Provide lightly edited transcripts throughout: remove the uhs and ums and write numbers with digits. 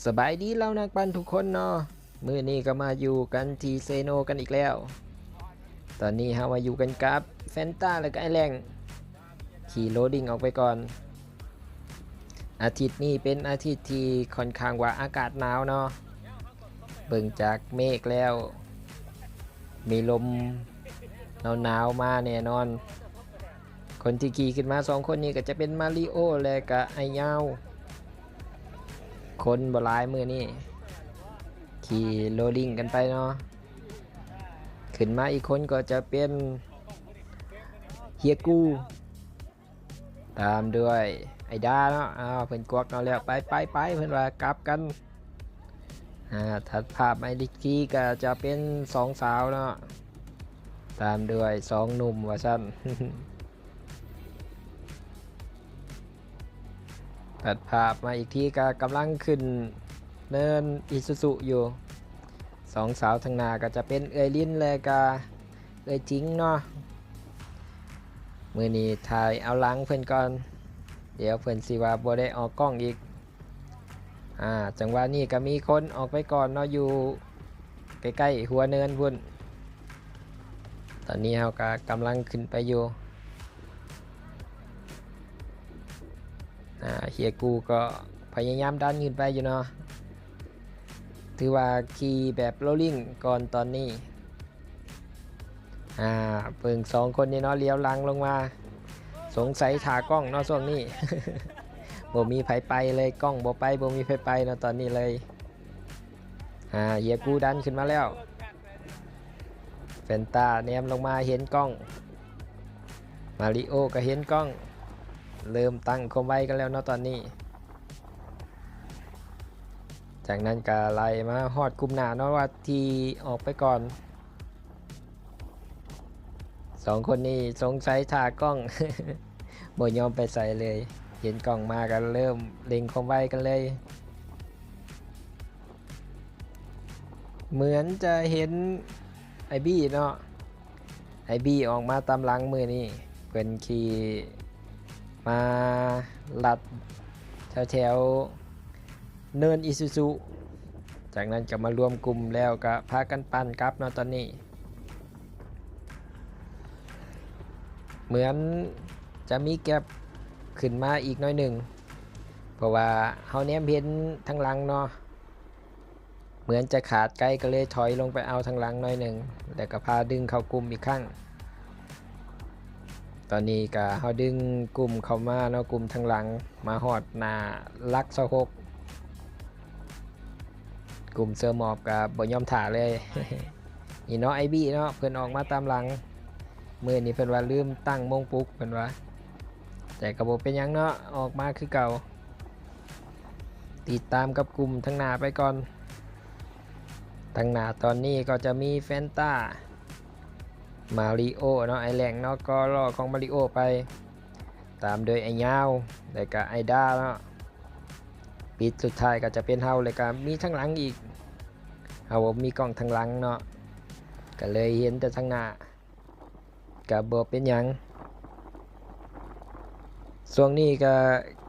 สบายดีแล้วนักปั่นทุกคนเนาะมื้อนี้ก็มาอยู่กันที่เซโนกันอีกแล้วตอนนี้เรามาอยู่กันกับแฟนตาและก็ไอแรงขี่โรดดิ้งออกไปก่อนอาทิตย์นี้เป็นอาทิตย์ที่ค่อนข้างว่าอากาศหนาวเนาะเบิ่งจากเมฆแล้วมีลมหนาวๆมาแน่นอนคนที่ขี่ขึ้นมา2คนนี้ก็จะเป็นมาริโอและก็ไอยาวคนบ่หลายมื้อนี้ขี่โรดดิ้งกันไปเนาะขึ้นมาอีกคนก็จะเป็นเฮียกูตามด้วยไอดาเนาะเพิ่นกวักเนาะแล้วไปเพิ่นว่ากลับกันถัดภาพไอลิกี้ก็จะเป็น2สาวเนาะตามด้วย2หนุ่มว่าซั่น ตัดภาพมาอีกทีก็กำลังขึ้นเนินอิซุซุอยู่2สาวทางหน้าก็จะเป็นเอยลินและก็เอยจิงเนาะมื้อนี้ถ่ายเอาหลังเพิ่นก่อนเดี๋ยวเพิ่นสิว่าบ่ได้ออกกล้องอีกจังหวะนี้ก็มีคนออกไปก่อนเนาะอยู่ใกล้ๆหัวเนินพุ่นตอนนี้เราก็กำลังขึ้นไปอยู่เฮียกูก็พยายามดันขึ้นไปอยู่เนาะถือว่าขี่แบบโรลลิ่งก่อนตอนนี้เพิ่ง2คนนี้เนาะเลี้ยวหลังลงมาสงสัยถากล้องเนาะช่วงนี้ บ่มีไผไปเลยกล้องบ่ไปบ่มีไผไปเนาะตอนนี้เลยเฮียกูดันขึ้นมาแล้วแฟนตาแนมลงมาเห็นกล้องมาริโอก็เห็นกล้องเริ่มตั้งความไว้กันแล้วเนาะตอนนี้จากนั้นก็ไล่มาฮอดกลุ่มหน้าเนาะว่าที่ออกไปก่อน2คนนี้สงสัยถากล้อง บ่ยอมไปใส่เลยเห็นกล้องมากันเริ่มเล็งความไว้กันเลยเหมือนจะเห็นไอบี้เนาะไอบี้ออกมาตามหลังมือนี่เพิ่นขี่มาลัดแถวเนินอิซุซุจากนั้นก็มารวมกลุ่มแล้วก็พากันปั่นกลับเนาะตอนนี้เหมือนจะมีแก็บขึ้นมาอีกน้อยหนึ่งเพราะว่าเฮาแนมเห็นทางหลังเนาะเหมือนจะขาดไกลก็เลยถอยลงไปเอาทางหลังน้อยหนึ่งแล้วก็พาดึงเข้ากลุ่มอีกครั้งตอนนี้ก็เฮาดึงกลุ่มเข้ามาเนาะกลุ่มทางหลังมาฮอดหน้าลัก26กลุ่มเซอร์มอบก็บ่ยอมถ่าเลย นี่เนาะไอบี้เนาะเพิ่นออกมาตามหลังมื้อนี้เพิ่นว่าลืมตั้งมงปลุกเพิ่นว่าแต่ก็บ่เป็นหยังเนาะออกมาคือเก่าติดตามกับกลุ่มทางหน้าไปก่อนทางหน้าตอนนี้ก็จะมีแฟนตามาริโอเนาะไอแหลงเนาะก็รอของมาริโอไปตามโดยไอยาวแล้วก็ไอด้าเนาะปิดสุดท้ายก็จะเป็นเฮาเลยก็มีทางหลังอีกเฮามีกล้องทางหลังเนาะก็เลยเห็นแต่ทางหน้าก็บ่เป็นหยังช่วงนี้ก็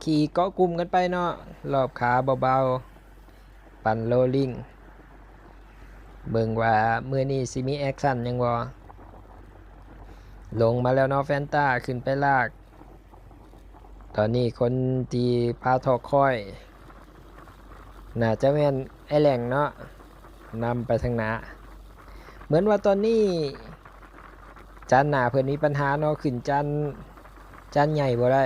ขี่เกาะกลุ่มกันไปเนาะรอบขาเบาๆปั่นโรลลิ่งเบิ่งว่ามื้อนี้สิมีแอคชั่นยังบ่ลงมาแล้วเนาะแฟนตาขึ้นไปลากตอนนี้คนที่พาทอคอยน่าจะแม่นไอแหล่งเนาะนำไปทางหน้าเหมือนว่าตอนนี้จานหน้าเพิ่นมีปัญหาเนาะขึ้นจานใหญ่บ่ได้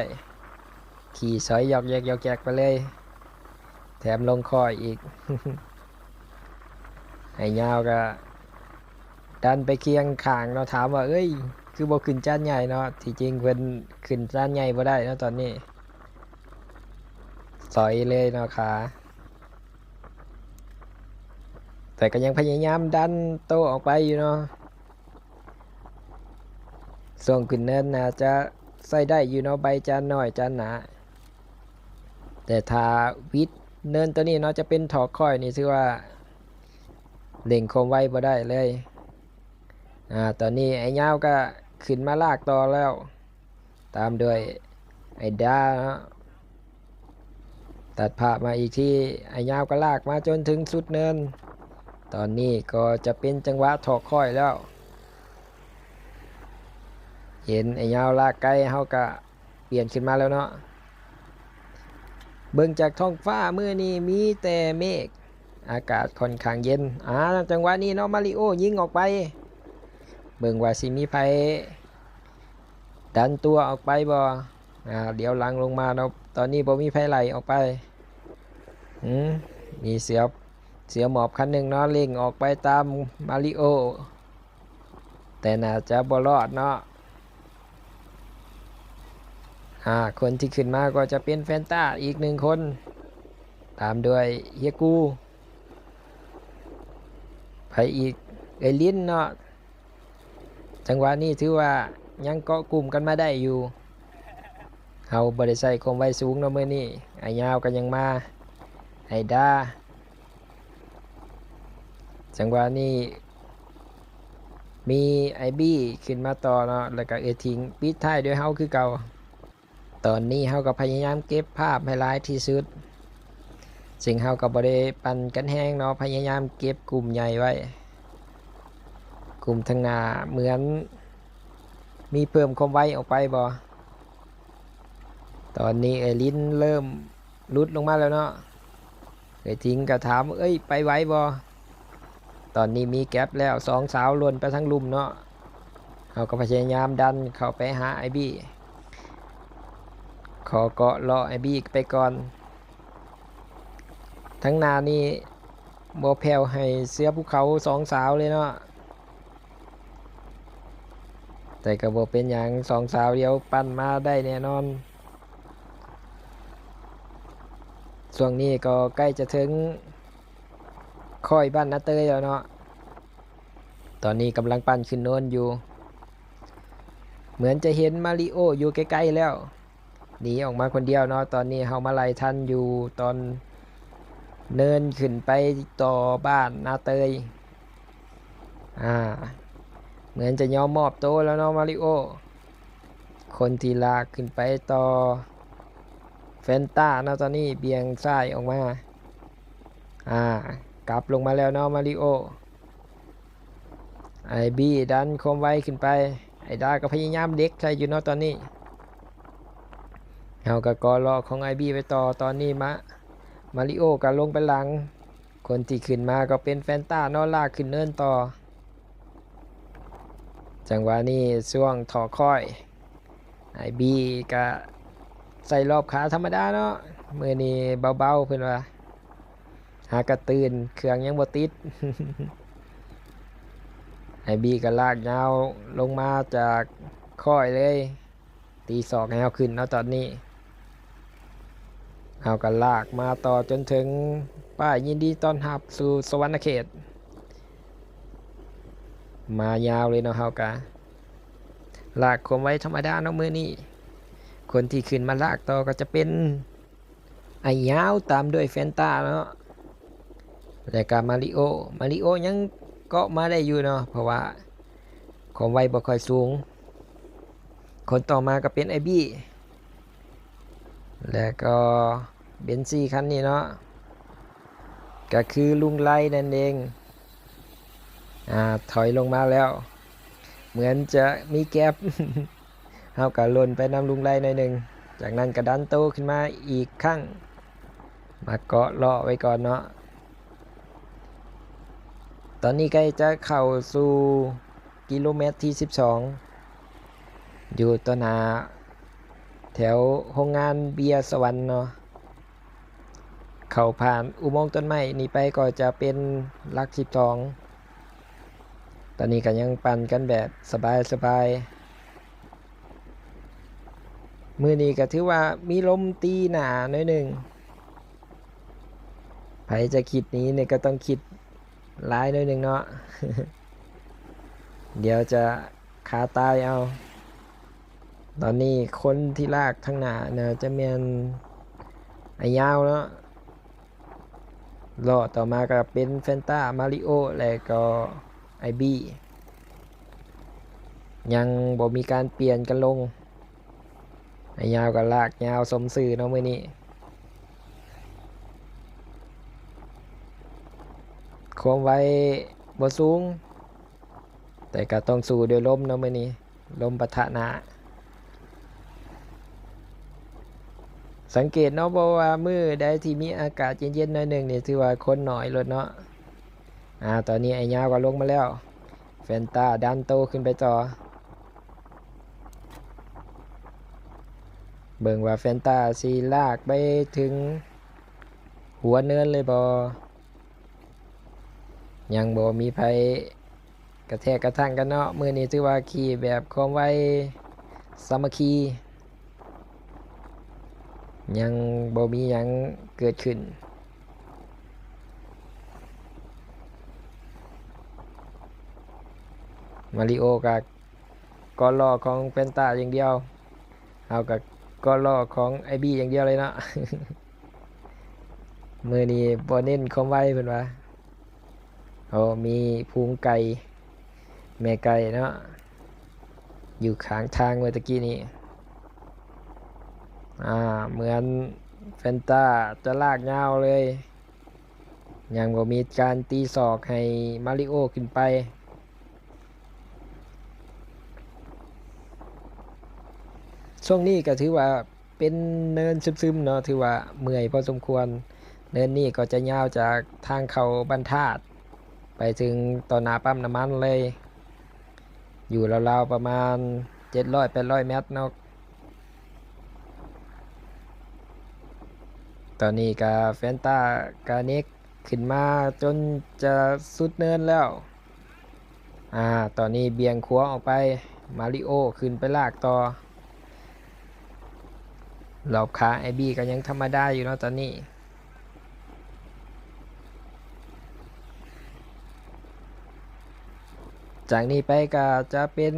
ขี่ซอยยอกแยกไปเลยแถมลงคอยอีก ไอ้ยาวก็ดันไปเคียงข้างเนาะถามว่าเอ้ยคือบ่ขึ้นจานใหญ่เนาะที่จริงเพิ่นขึ้นจานใหญ่บ่ได้เนาะตอนนี้สอยเลยเนาะขาแต่ก็ยังพยายามดันโตออกไปอยู่เนาะส่วนขึ้นเนินน่าจะใส่ได้อยู่เนาะใบจานน้อยจานหนาแต่ถ้าวิดเนินตัวนี้เนาะจะเป็นถอกค่อยนี่ถือว่าเล่งคมไว้บ่ได้เลยตอนนี้ไอ้ยาวก็ขึ้นมาลากต่อแล้วตามด้วยไอ้ดา ตัดภาพมาอีกที่ไอ้ยาวก็ลากมาจนถึงสุดเนินตอนนี้ก็จะเป็นจังหวะถอกค่อยแล้วเห็นไอ้ยาวลากไกลเฮาก็เปลี่ยนขึ้นมาแล้วเนาะเบิ่งจากท้องฟ้ามื้อนี้มีแต่เมฆอากาศค่อนข้างเย็นจังหวะนี้เนาะมาริโอยิงออกไปเบิ่งว่าสิมีไผดันตัวออกไปบ่เดี๋ยวหลังลงมาเนาะตอนนี้บ่มีไผไหลออกไปมีเสือหมอบคันหนึ่งเนาะเล่งออกไปตามมาริโอแต่น่าจะบ่รอดเนาะคนที่ขึ้นมาก็จะเป็นแฟนต้าอีกหนึ่งคนตามด้วยเฮียกูไปอีกไอลิ้นเนาะจังหวะนี้ถือว่ายังเกาะกลุ่มกันมาได้อยู่เฮาบ่ได้ใส่ความไวสูงเนาะมื้อนี้ไอ้ยาวก็ยังมาไอ้ดาจังหวะนี้มีไอบี้ขึ้นมาต่อเนาะแล้วก็ทิ้งปิดท้ายด้วยเฮาคือเก่าตอนนี้เฮาก็พยายามเก็บภาพให้หลายที่สุดสิ่งเฮาก็บ่ได้ปั่นกันแห้งเนาะพยายามเก็บกลุ่มใหญ่ไว้กลุ่มทางหน้าเหมือนมีเพิ่มความไวออกไปบ่ตอนนี้ไอ้ลิ้นเริ่มลุดลงมาแล้วเนาะทิ้งก็ถามไปไหวบ่ตอนนี้มีแก๊ปแล้วสองสาวล้นไปทั้งลุมเนาะเขาก็พยายามดันเข้าไปหาไอบี้ขอเกาะรอไอบี้ไปก่อนทั้งนานี่บ่แผ่วให้เสือภูเขาสองสาวเลยเนาะแต่ก็บ่เป็นอย่างสองสาวเดียวปั้นมาได้แน่นอนช่วงนี้ก็ใกล้จะถึงค่อยบ้านนาเตยแล้วเนาะตอนนี้กำลังปั่นขึ้นโน้นอยู่เหมือนจะเห็นมาริโออยู่ใกล้ๆแล้วหนีออกมาคนเดียวเนาะตอนนี้เฮามาไล่ทันอยู่ตอนเนินขึ้นไปต่อบ้านนาเตยเหมือนจะยอมมอบโตแล้วเนาะมาริโอคนที่ลากขึ้นไปต่อแฟนต้านะตอนนี้เบี่ยงซ้ายออกมากลับลงมาแล้วเนาะมาริโอไอบี้ดันคมไว้ขึ้นไปไอดาก็พยายามเด็กใช่อยู่เนาะตอนนี้เฮาก็กอรอของไอบี้ไปต่อตอนนี้มาริโอก็ลงไปหลังคนที่ขึ้นมาก็เป็นแฟนต้าเนาะลากขึ้นเนินต่อจังหวะนี้ช่วงถอค่อยไอบี้ก็ใส่รอบขาธรรมดาเนาะมือนี้เบาๆเพื่อนว่าหากระตื่นเครื่องยังบ่ติด ไอบี้ก็ลากยาวลงมาจากค่อยเลยตีศอกให้เอาขึ้นเนาะตอนนี้เอาก็ลากมาต่อจนถึงป้ายยินดีต้อนรับสู่สวรรค์เขตมายาวเลยเนาะเฮากะลากคมไว้ธรรมดาเนาะมือนี้คนที่ขึ้นมาลากต่อก็จะเป็นไอ้ยาวตามด้วยแฟนตาเนาะแล้วก็มาริโอยังเกาะมาได้อยู่เนาะเพราะว่าความไวบ่ค่อยสูงคนต่อมาก็เป็นไอบี้แล้วก็เบนซี่คันนี้เนาะก็คือลุงไล่นั่นเองถอยลงมาแล้วเหมือนจะมีแก๊ป เฮาก็หล่นไปนำลุงไล่หน่อยหนึ่งจากนั้นก็ดันโตขึ้นมาอีกครั้งมาเกาะเลาะไว้ก่อนเนาะตอนนี้ใกล้จะเข้าสู่กิโลเมตรที่12อยู่ต้นหาแถวโรงงานเบียร์สวรรค์เนาะเข้าผ่านอุโมงค์ต้นไม้นี่ไปก็จะเป็นหลัก12ตอนนี้ก็ยังปั่นกันแบบสบายมือนี้ก็ถือว่ามีลมตีหนาหน่อยหนึ่งไผจะคิดนี้เนี่ยก็ต้องคิดหลายหน่อยหนึ่งเนาะ เดี๋ยวจะขาตายเอาตอนนี้คนที่ลากทั้งหน้าเนี่ยจะเป็นไอ้ยาวเนาะรอต่อมาก็เป็นแฟนต้ามาริโอและก็ไอบี้ยังบ่มีการเปลี่ยนกันลงไอ้ยาวก็ลากยาวสมซื่อเนาะมื้อนี้ โคมไว้บ่สูงแต่ก็ต้องสู้ด้วยลมเนาะมื้อนี้ลมปะทะหนาสังเกตเนาะบ่ว่ามื้อใดที่มีอากาศเย็นๆหน่อยหนึงนี่ถือว่าคนน้อยลดเนาะตอนนี้ไอ้ยาวก็ลงมาแล้วแฟนตาดันโตขึ้นไปต่อเบิ่งว่าแฟนตาสิลากไปถึงหัวเนินเลยบ่ยังบ่มีไผกระแทกกระทั่งกันเนาะมื้อนี้ถือว่าขี่แบบความไวสามัคคียังบ่มีหยังเกิดขึ้นมาริโอกับกอล้อของเฟนต้าอย่างเดียวเอากับกอล้อของไอบี้อย่างเดียวเลยเนาะ มือนี้บ่เน้นความไวเพิ่นว่ามีพุงไก่แม่ไก่เนาะอยู่ข้างทางเมื่อตะกี้นี้เหมือนแฟนต้าจะลากยาวเลยยังบ่มีการตีศอกให้มาริโอขึ้นไปช่วงนี้ก็ถือว่าเป็นเนินซึมๆเนาะถือว่าเมื่อยพอสมควรเนินนี้ก็จะยาวจากทางเขาบรรทัดไปถึงต่อหน้าปั๊มน้ำมันเลยอยู่ราวๆประมาณ700-800 เมตรเนาะตอนนี้ก็แฟนต้ากาเน็กขึ้นมาจนจะสุดเนินแล้วตอนนี้เบี่ยงขวาออกไปมาริโอขึ้นไปลากต่อรอบขาไอบี้ก็ยังธรรมดาอยู่เนาะตอนนี้จากนี้ไปก็จะเป็น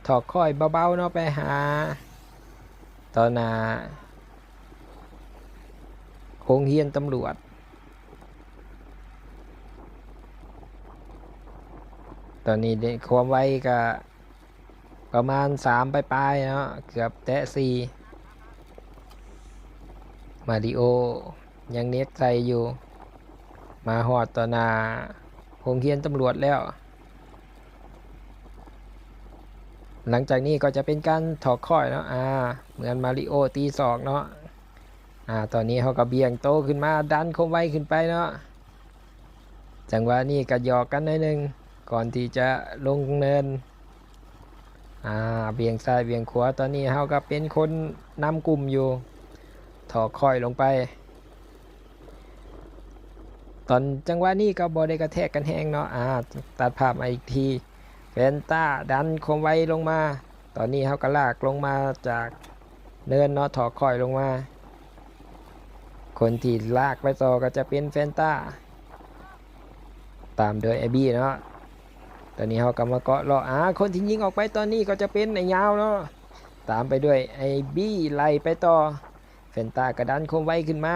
ถอกค่อยเบาๆเนาะไปหาตอนนาโรงเรียนตำรวจตอนนี้ความไวก็ประมาณ3ปลายๆเนาะเกือบแตะ4มาริโอยังเน็กใส่อยู่มาหอดตอนนาโรงเรียนตำรวจแล้วหลังจากนี้ก็จะเป็นการถอกค่อยเนาะเหมือนมาริโอตีศอกเนาะตอนนี้เขาก็เบี่ยงโตขึ้นมาดันคมไวขึ้นไปเนาะจังหวะนี้ก็หยอกกันหน่อยนึงก่อนที่จะลงเนินเบี่ยงซ้ายเบี่ยงขวาตอนนี้เขาก็เป็นคนนำกลุ่มอยู่ถอกค่อยลงไปตอนจังหวะนี้ก็บ่ได้กระแทกกันแห้งเนาะตัดภาพมาอีกทีแฟนต้าดันคมไวลงมาตอนนี้เขาก็ลากลงมาจากเนินเนาะถอกค่อยลงมาคนที่ลากไปต่อก็จะเป็นแฟนต้าตามโดยไอบี้เนาะตอนนี้เขากำมาเกาะรอคนที่ยิงออกไปตอนนี้ก็จะเป็นไอยาวเนาะตามไปด้วยไอบี้ไล่ไปต่อแฟนต้ากระดันคมไวขึ้นมา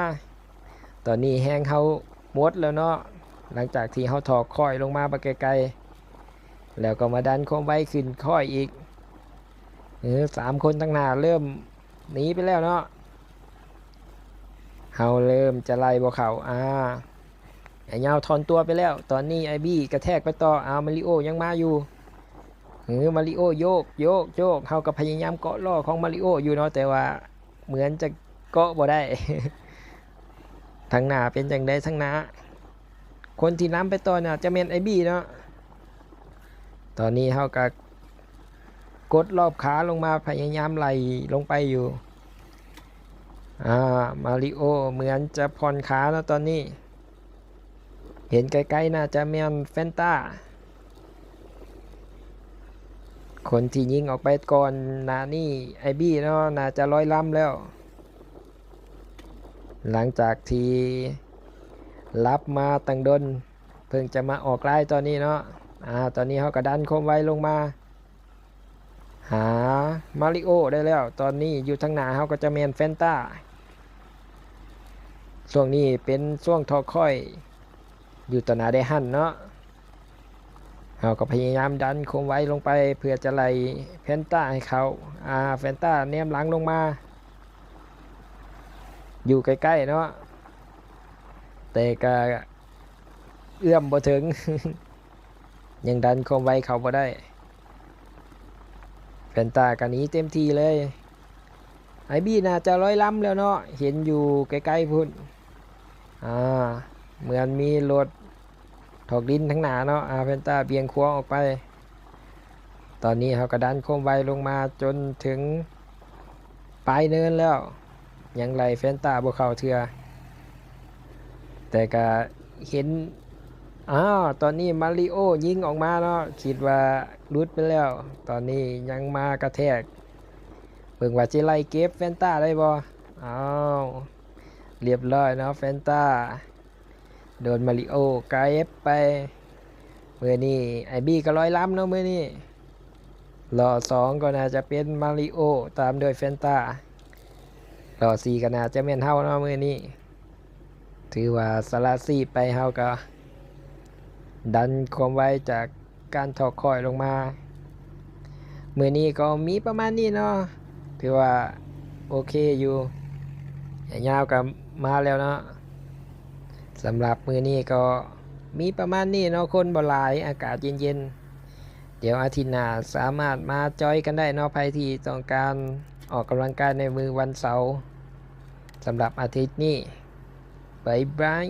ตอนนี้แห้งเขาหมดแล้วเนาะหลังจากที่เขาถอกค่อยลงมาไปไกลๆแล้วก็มาดันคมไวขึ้นค่อยอีก3 คนตั้งหน้าเริ่มหนีไปแล้วเนาะเขาเริ่มจะไล่บ่เขาไอ้ยาวถอนตัวไปแล้วตอนนี้ไอบี้กระแทกไปต่อมาริโอยังมาอยู่มาริโอโยกเขาก็พยายามเกาะล้อของมาริโออยู่เนาะแต่ว่าเหมือนจะเกาะบ่ได้ ทางหน้าเป็นจังไดทางหน้าคนที่น้ำไปต่อน่ะจะเป็นไอบี้เนาะตอนนี้เขาก็กดรอบขาลงมาพยายามไล่ลงไปอยู่มาริโอเหมือนจะผ่อนขาแล้วตอนนี้เห็นไกลๆน่าจะแมนแฟนต้าคนที่ยิงออกไปก่อนนี่ไอบี้เนาะน่าจะ100 ลำแล้วหลังจากที่รับมาตั้งดนเพิ่งจะมาออกไล่ตอนนี้เนาะตอนนี้เขากระดันคมไวลงมาหามาริโอได้แล้วตอนนี้อยู่ทางหน้าเขาก็จะแมนแฟนต้าช่วงนี้เป็นช่วงทอค่อยอยู่ต่อหน้าได้หั่นเนาะเขาก็พยายามดันคมไว้ลงไปเพื่อจะไล่แฟนต้าให้เขาแฟนต้าแนมหลังลงมาอยู่ใกล้ๆเนาะแต่ก็ เอื้อมบ่ถึง ยังดันความไวเขาบ่ได้แฟนตากันนี้เต็มทีเลยไอบี้น่าจะร้อยล้ำแล้วเนาะเห็นอยู่ใกล้ๆพุ่นเหมือนมีรถถอกดินทั้งหนาเนาะแฟนตาเบี่ยงขวาออกไปตอนนี้เขากระดันความไวลงมาจนถึงปลายเนินแล้วยังไล่แฟนตาบ่เข้าเทือแต่ก็เห็นตอนนี้มาริโอยิงออกมาเนาะคิดว่ารุดไปแล้วตอนนี้ยังมากระแทกเบิ่งว่าจะไล่เก็บแฟนตาได้บ่เรียบร้อยเนาะแฟนตาโดนมาริโอไกด์ไปมือนี้ไอบี้ก็ร้อยล้ำเนาะมือนี้รอ2ก็น่าจะเป็นมาริโอตามด้วยแฟนตารอ4ก็น่าจะแม่นเฮาเนาะมือนี้ถือว่าสละซีไปเฮาก็ดันความไวจากการถอกคอยลงมามือนี้ก็มีประมาณนี้เนาะถือว่าโอเคอยู่ยาวกับมาแล้วเนาะสำหรับมือนี้ก็มีประมาณนี้เนาะคนบ่หลายอากาศเย็นๆเดี๋ยวอาทิตย์หน้าสามารถมาจอยกันได้เนาะใครที่ต้องการออกกำลังกายในมือวันเสาร์สำหรับอาทิตย์นี้บ๊ายบาย